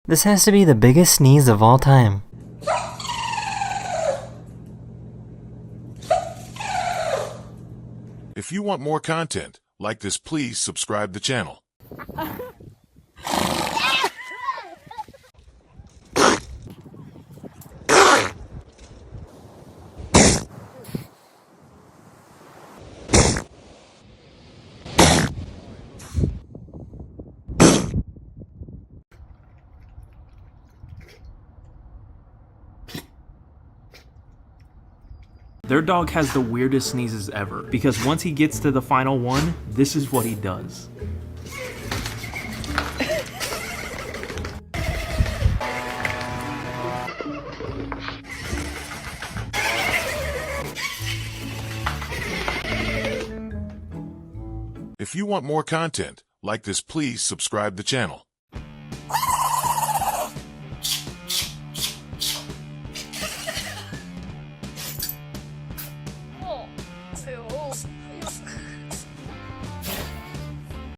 This has to be the biggest sneeze of all time. If you want more content like this, please subscribe the channel. Their dog has the weirdest sneezes ever, because once he gets to the final one, this is what he does. If you want more content like this, please subscribe the channel. 어, 보세요.